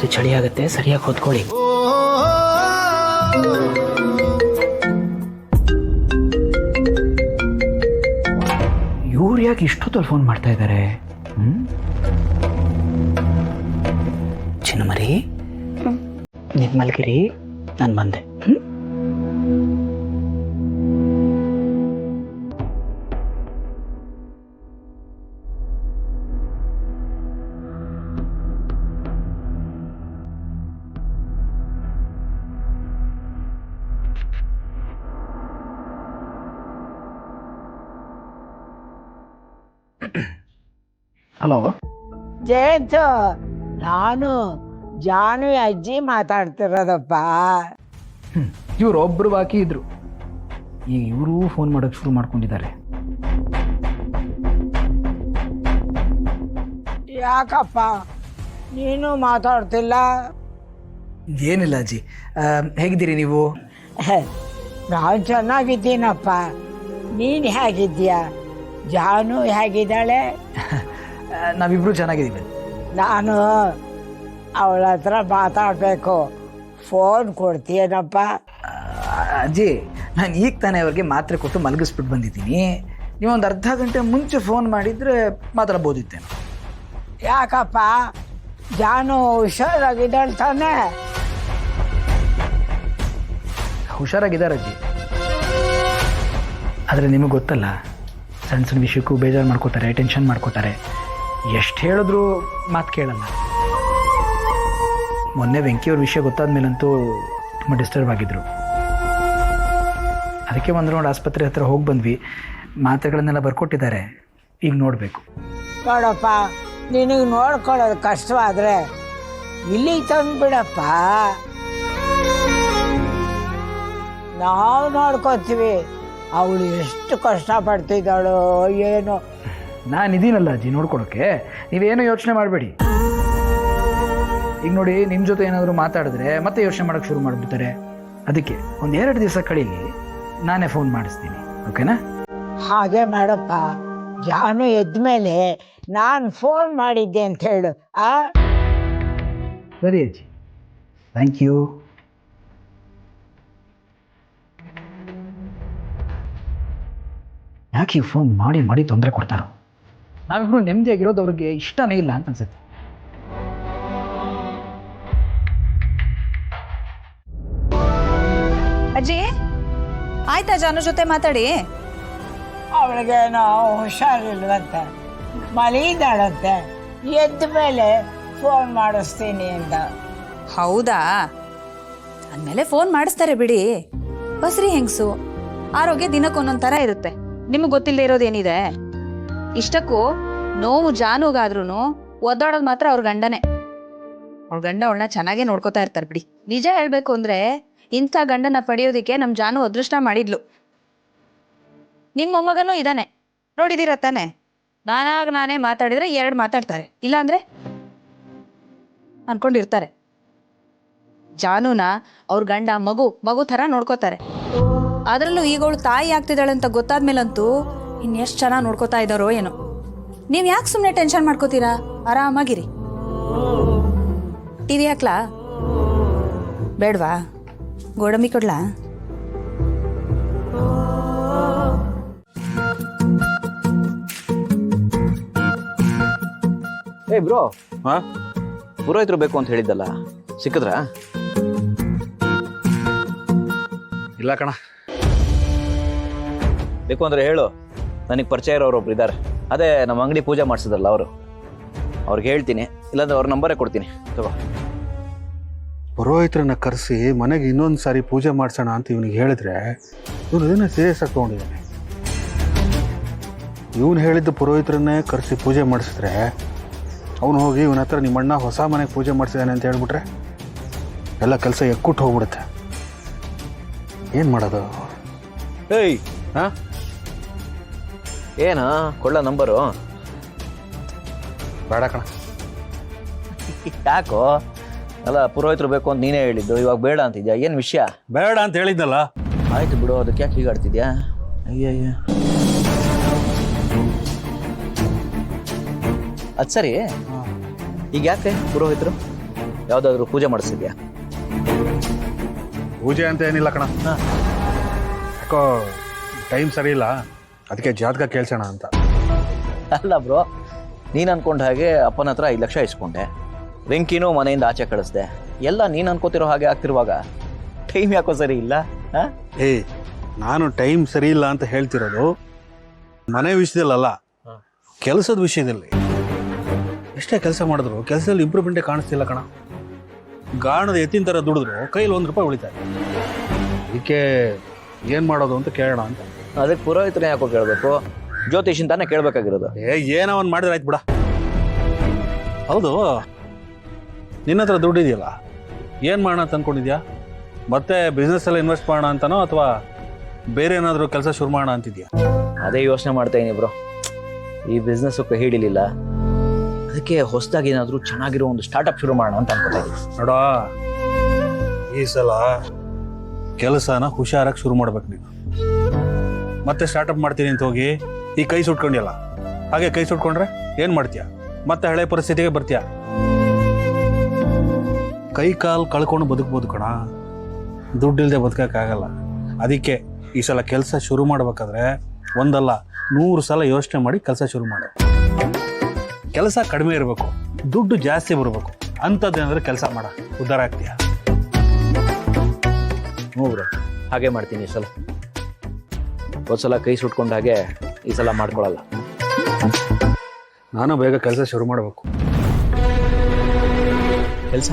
ಇದು ಚಳಿ ಆಗುತ್ತೆ, ಸರಿಯಾಗಿ ಹೊತ್ಕೊಳ್ಳಿ. ಇವ್ರು ಯಾಕೆ ಇಷ್ಟೊತ್ತಲ್ಲಿ ಫೋನ್ ಮಾಡ್ತಾ ಇದ್ದಾರೆ? ಚಿನ್ನಮರಿ, ನಿನ್ ಮಲ್ಗಿರಿ, ನಾನು ಬಂದೆ. ಹಲೋ ಜಯಂತು, ನಾನು ಜಾನ್ವಿ ಅಜ್ಜಿ ಮಾತಾಡ್ತಿರೋದಪ್ಪ. ಇವ್ರು ಒಬ್ರು ಬಾಕಿ ಇದ್ರು, ಈಗ ಇವರು ಫೋನ್ ಮಾಡೋಕೆ ಶುರು ಮಾಡ್ಕೊಂಡಿದ್ದಾರೆ. ಯಾಕಪ್ಪ ನೀನು ಮಾತಾಡ್ತಿಲ್ಲ? ಏನಿಲ್ಲ ಅಜ್ಜಿ, ಹೇಗಿದ್ದೀರಿ ನೀವು? ನಾನು ಚೆನ್ನಾಗಿದ್ದೀನಪ್ಪ. ನೀನು ಹೇಗಿದ್ದೀಯ? ಜಾನು ಹೇಗಿದ್ದಾಳೆ? ನಾವಿಬ್ರು ಚೆನ್ನಾಗಿದ್ದೀವಿ. ನಾನು ಅವಳ ಹತ್ರ ಮಾತಾಡಬೇಕು. ಫೋನ್ ಕೊಡ್ತೀಯನಪ್ಪ? ಅಜ್ಜಿ, ನಾನು ಈಗ ತಾನೇ ಅವ್ರಿಗೆ ಮಾತ್ರೆ ಕೊಟ್ಟು ಮಲಗಿಸ್ಬಿಟ್ಟು ಬಂದಿದ್ದೀನಿ. ನೀವೊಂದು ಅರ್ಧ ಗಂಟೆ ಮುಂಚೆ ಫೋನ್ ಮಾಡಿದರೆ ಮಾತಾಡ್ಬೋದಿತ್ತೇನೆ. ಯಾಕಪ್ಪ, ಜಾನು ಹುಷಾರಾಗಿದ್ದಾಳೆ ತಾನೆ? ಹುಷಾರಾಗಿದ್ದಾರೆ ಅಜ್ಜಿ, ಆದರೆ ನಿಮಗೆ ಗೊತ್ತಲ್ಲ, ಸಣ್ಣ ಸಣ್ಣ ವಿಷಯಕ್ಕೂ ಬೇಜಾರು ಮಾಡ್ಕೋತಾರೆ, ಟೆನ್ಷನ್ ಮಾಡ್ಕೋತಾರೆ. ಎಷ್ಟು ಹೇಳಿದ್ರು ಮಾತು ಕೇಳಲ್ಲ. ಮೊನ್ನೆ ವೆಂಕಿಯವ್ರ ವಿಷಯ ಗೊತ್ತಾದ ಮೇಲಂತೂ ತುಂಬ ಡಿಸ್ಟರ್ಬ್ ಆಗಿದ್ರು. ಅದಕ್ಕೆ ಒಂದು ರೌಂಡ್ ಆಸ್ಪತ್ರೆ ಹತ್ರ ಹೋಗಿ ಬಂದ್ವಿ. ಮಾತ್ರೆಗಳನ್ನೆಲ್ಲ ಬರ್ಕೊಟ್ಟಿದ್ದಾರೆ, ಈಗ ನೋಡಬೇಕು. ನೋಡಪ್ಪ, ನಿನಗೆ ನೋಡ್ಕೊಳ್ಳೋದು ಕಷ್ಟವಾದರೆ ಇಲ್ಲಿಗೆ ತಂದುಬಿಡಪ್ಪ, ನಾವು ನೋಡ್ಕೊತೀವಿ. ಅವಳು ಎಷ್ಟು ಕಷ್ಟಪಡ್ತಿದ್ದಾಳೋ ಏನೋ. ನಾನಿದ್ದೀನಲ್ಲ ಅಜ್ಜಿ ನೋಡ್ಕೊಳಕ್ಕೆ, ನೀವೇನು ಯೋಚನೆ ಮಾಡಬೇಡಿ. ಈಗ ನೋಡಿ, ನಿಮ್ಮ ಜೊತೆ ಏನಾದರೂ ಮಾತಾಡಿದ್ರೆ ಮತ್ತೆ ಯೋಚನೆ ಮಾಡೋಕ್ಕೆ ಶುರು ಮಾಡಿಬಿಡ್ತಾರೆ. ಅದಕ್ಕೆ ಒಂದು 2 ದಿವಸ ಕಳೀಲಿ, ನಾನೇ ಫೋನ್ ಮಾಡಿಸ್ತೀನಿ, ಓಕೆನಾ? ಹಾಗೆ ಮಾಡಪ್ಪ. ಜಾನು ಎದ್ಮೇಲೆ ನಾನು ಫೋನ್ ಮಾಡಿದ್ದೆ ಅಂತ ಹೇಳು. ಸರಿ ಅಜ್ಜಿ, ಥ್ಯಾಂಕ್ ಯು. ಯಾಕೆ ಫೋನ್ ಮಾಡಿ ಮಾಡಿ ತೊಂದರೆ ಕೊಡ್ತಾರೋ? ನಾವಿಬ್ರು ನೆಮ್ಮದಿಯಾಗಿರೋದು ಅವ್ರಿಗೆ ಇಷ್ಟನೇ ಇಲ್ಲ ಅಂತ ಅನ್ಸುತ್ತೆ. ಅಜ್ಜಿ, ಆಯ್ತಾ ಜಾನು ಜೊತೆ ಮಾತಾಡಿ? ಅವಳಿಗೇನೋ ಹುಷಾರಿಲ್ವಂತೆ, ಮಲಗಿದ್ದಾಳಂತೆ. ಎದ್ದ ಮೇಲೆ ಫೋನ್ ಮಾಡಿಸ್ತೀನಿ ಅಂತ. ಹೌದಾ? ಅಂದಮೇಲೆ ಫೋನ್ ಮಾಡಿಸ್ತಾರೆ ಬಿಡಿ. ಬಸ್ರಿ ಹೆಂಗಸು, ಆರೋಗ್ಯ ದಿನಕ್ಕೊಂದೊಂದ್ ಥರ ಇರುತ್ತೆ. ನಿಮಗೆ ಗೊತ್ತಿಲ್ಲದೆ ಇರೋದೇನಿದೆ? ಇಷ್ಟಕ್ಕೂ ನೋವು ಜಾನುಗಾದ್ರೂ ಒದ್ದಾಡೋದು ಮಾತ್ರ ಅವ್ರ ಗಂಡನೇ. ಅವ್ರ ಗಂಡ ಅವಳನ್ನ ಚೆನ್ನಾಗೇ ನೋಡ್ಕೋತಾ ಇರ್ತಾರೆ ಬಿಡಿ. ನಿಜ ಹೇಳ್ಬೇಕು ಅಂದ್ರೆ ಇಂಥ ಗಂಡನ ಪಡೆಯೋದಿಕ್ಕೆ ನಮ್ ಜಾನು ಅದೃಷ್ಟ ಮಾಡಿದ್ಲು. ನಿಮ್ ಮೊಮ್ಮಗನೂ ಇದಾನೆ, ನೋಡಿದೀರ ತಾನೆ? ನಾನೇ ಮಾತಾಡಿದ್ರೆ 2 ಮಾತಾಡ್ತಾರೆ, ಇಲ್ಲ ಅಂದ್ರೆ ಅನ್ಕೊಂಡಿರ್ತಾರೆ. ಜಾನುನ ಅವ್ರ ಗಂಡ ಮಗು ಥರ ನೋಡ್ಕೋತಾರೆ. ಅದ್ರಲ್ಲೂ ಈಗ ಅವಳು ತಾಯಿ ಆಗ್ತಿದ್ದಾಳೆ ಅಂತ ಗೊತ್ತಾದ್ಮೇಲಂತೂ ಇನ್ನೆಷ್ಟು ಚೆನ್ನಾಗಿ ನೋಡ್ಕೋತಾ ಇದ್ದಾರೋ ಏನೋ. ನೀವು ಯಾಕೆ ಸುಮ್ಮನೆ ಟೆನ್ಷನ್ ಮಾಡ್ಕೋತೀರಾ? ಆರಾಮಾಗಿರಿ. ಟಿವಿ ಹಾಕ್ಲಾ? ಬೇಡವಾ? ಗೋಡಂಬಿ ಕೊಡ್ಲಾ? ಏ ಬ್ರೋ, ಪುರೋಹಿತರು ಬೇಕು ಅಂತ ಹೇಳಿದ್ದಲ್ಲ, ಸಿಕ್ಕಿದ್ರಾ? ಇಲ್ಲ ಕಣ. ಬೇಕು ಅಂದ್ರೆ ಹೇಳು, ನನಗೆ ಪರಿಚಯ ಇರೋರು ಒಬ್ರು ಇದ್ದಾರೆ. ಅದೇ ನಮ್ಮ ಅಂಗಡಿ ಪೂಜೆ ಮಾಡಿಸಿದ್ರಲ್ಲ ಅವರು, ಅವ್ರಿಗೆ ಹೇಳ್ತೀನಿ. ಇಲ್ಲಾಂದ್ರೆ ಅವ್ರ ನಂಬರೇ ಕೊಡ್ತೀನಿ, ತಗೋ. ಪುರೋಹಿತರನ್ನ ಕರೆಸಿ ಮನೆಗೆ ಇನ್ನೊಂದು ಸಾರಿ ಪೂಜೆ ಮಾಡಿಸೋಣ ಅಂತ ಇವನಿಗೆ ಹೇಳಿದ್ರೆ ಇವನು ಇದನ್ನ ಸೀರಿಯಸ್ ಆಗಿ ತೊಗೊಂಡಿದ್ದಾನೆ. ಇವನು ಹೇಳಿದ್ದು ಪುರೋಹಿತರನ್ನೇ ಕರೆಸಿ ಪೂಜೆ ಮಾಡಿಸಿದ್ರೆ ಅವನು ಹೋಗಿ ಇವನ ಹತ್ರ ನಿಮ್ಮಣ್ಣ ಹೊಸ ಮನೆಗೆ ಪೂಜೆ ಮಾಡಿಸಿದಾನೆ ಅಂತ ಹೇಳ್ಬಿಟ್ರೆ ಎಲ್ಲ ಕೆಲಸ ಎಕ್ಕುಟ್ಟು ಹೋಗ್ಬಿಡುತ್ತೆ. ಏನು ಮಾಡೋದು? ಏಯ್, ಏನ ಕೊಳ್ಳ ನಂಬರು? ಬೇಡ ಕಣ. ಯಾಕೋ? ಅಲ್ಲ, ಪುರೋಹಿತರು ಬೇಕು ಅಂತ ನೀನೇ ಹೇಳಿದ್ದು, ಇವಾಗ ಬೇಡ ಅಂತಿದ್ಯಾ? ಏನು ವಿಷಯ? ಬೇಡ ಅಂತ ಹೇಳಿದ್ದಲ್ಲ. ಆಯ್ತು ಬಿಡು, ಅದಕ್ಕೆ ಯಾಕೆ ಹೀಗಾಡ್ತಿದ್ಯಾ? ಅಯ್ಯಯ್ಯ, ಅದು ಸರಿ. ಈಗ ಯಾಕೆ ಪುರೋಹಿತರು? ಯಾವುದಾದ್ರೂ ಪೂಜೆ ಮಾಡಿಸಿದ್ಯಾ? ಪೂಜೆ ಅಂತ ಏನಿಲ್ಲ ಕಣ, ಯಾಕೋ ಟೈಮ್ ಸರಿ ಇಲ್ಲ, ಅದಕ್ಕೆ ಜಾತಕ ಕೇಳ್ಸೋಣ ಅಂತ. ಅಲ್ಲ ಬ್ರೋ, ನೀನು ಅನ್ಕೊಂಡ ಹಾಗೆ ಅಪ್ಪನ ಹತ್ರ 5 ಲಕ್ಷ ಇಸ್ಕೊಂಡೆ, ವೆಂಕಿನೂ ಮನೆಯಿಂದ ಆಚೆ ಕಳಿಸ್ದೆ, ಎಲ್ಲ ನೀನು ಅನ್ಕೋತಿರೋ ಹಾಗೆ ಆಗ್ತಿರುವಾಗ ಟೈಮ್ ಯಾಕೋ ಸರಿ ಇಲ್ಲ? ಏಯ್, ನಾನು ಟೈಮ್ ಸರಿ ಇಲ್ಲ ಅಂತ ಹೇಳ್ತಿರೋದು ಮನೆ ವಿಷಯದಲ್ಲ, ಕೆಲಸದ ವಿಷಯದಲ್ಲಿ. ಎಷ್ಟೇ ಕೆಲಸ ಮಾಡಿದ್ರು ಕೆಲಸದಲ್ಲಿ ಇಂಪ್ರೂವ್ಮೆಂಟೇ ಕಾಣಿಸ್ತಿಲ್ಲ ಕಣ. ಗಾಣದ ಎತ್ತಿನ ಥರ ದುಡಿದ್ರು ಕೈಲಿ 1 ರೂಪಾಯಿ ಉಳಿತಾರೆ. ಅದಕ್ಕೆ ಏನು ಮಾಡೋದು ಅಂತ ಕೇಳೋಣ ಅಂತ. ಅದಕ್ಕೆ ಪುರೋಹಿತರೇ ಯಾಕೋ ಕೇಳಬೇಕು, ಜ್ಯೋತಿಷನ್ ತಾನೇ ಕೇಳಬೇಕಾಗಿರೋದು. ಏನೋ ಒಂದು ಮಾಡಿದ್ರೆ ಆಯ್ತು ಬಿಡ. ಹೌದು, ನಿನ್ನ ಹತ್ರ ದುಡ್ಡು ಇದೆಯಲ್ಲ, ಏನು ಮಾಡೋಣ ಅಂತ ಅಂದ್ಕೊಂಡಿದ್ಯಾ? ಮತ್ತೆ ಬಿಸ್ನೆಸ್ಸಲ್ಲಿ ಇನ್ವೆಸ್ಟ್ ಮಾಡೋಣ ಅಂತನೋ ಅಥವಾ ಬೇರೆ ಏನಾದರೂ ಕೆಲಸ ಶುರು ಮಾಡೋಣ ಅಂತಿದ್ಯಾ? ಅದೇ ಯೋಚನೆ ಮಾಡ್ತಾ ಇದೀನಿ ಬ್ರೋ. ಈ ಬಿಸ್ನೆಸ್ ಕೈ ಹಿಡಿಲಿಲ್ಲ, ಅದಕ್ಕೆ ಹೊಸದಾಗಿ ಏನಾದರೂ ಚೆನ್ನಾಗಿರೋ ಒಂದು ಸ್ಟಾರ್ಟಪ್ ಶುರು ಮಾಡೋಣ ಅಂತ ಅನ್ಕೋತಾ ಇದ್ದೀನಿ. ನೋಡ, ಈ ಸಲ ಕೆಲಸನ ಹುಷಾರಾಗಿ ಶುರು ಮಾಡ್ಬೇಕು ನೀನು. ಮತ್ತೆ ಸ್ಟಾರ್ಟಪ್ ಮಾಡ್ತೀನಿ ಅಂತ ಹೋಗಿ ಈ ಕೈ ಸುಟ್ಕೊಂಡಿಯಲ್ಲ, ಹಾಗೆ ಕೈ ಸುಟ್ಕೊಂಡ್ರೆ ಏನು ಮಾಡ್ತೀಯ? ಮತ್ತೆ ಹಳೆ ಪರಿಸ್ಥಿತಿಗೆ ಬರ್ತೀಯ. ಕೈ ಕಾಲು ಕಳ್ಕೊಂಡು ಬದುಕ್ಬೋದು ಕಣ, ದುಡ್ಡಿಲ್ಲದೆ ಬದುಕೋಕ್ಕಾಗಲ್ಲ. ಅದಕ್ಕೆ ಈ ಸಲ ಕೆಲಸ ಶುರು ಮಾಡ್ಬೇಕಾದ್ರೆ 1 ಅಲ್ಲ 100 ಸಲ ಯೋಚನೆ ಮಾಡಿ ಕೆಲಸ ಶುರು ಮಾಡು. ಕೆಲಸ ಕಡಿಮೆ ಇರಬೇಕು, ದುಡ್ಡು ಜಾಸ್ತಿ ಬರಬೇಕು, ಅಂಥದ್ದೇನಾದ್ರೆ ಕೆಲಸ ಮಾಡ, ಉದ್ಧಾರ ಆಗ್ತೀಯ. ಹ್ಞೂ ಬ್ರೋ, ಹಾಗೆ ಮಾಡ್ತೀನಿ ಈ ಸಲ. ಒಂದ್ಸಲ ಕೈ ಸುಟ್ಕೊಂಡ ಹಾಗೆ ಈ ಸಲ ಮಾಡ್ಕೊಳಲ್ಲ. ನಾನು ಬೇಗ ಕೆಲಸ ಶುರು ಮಾಡಬೇಕು. ಕೆಲಸ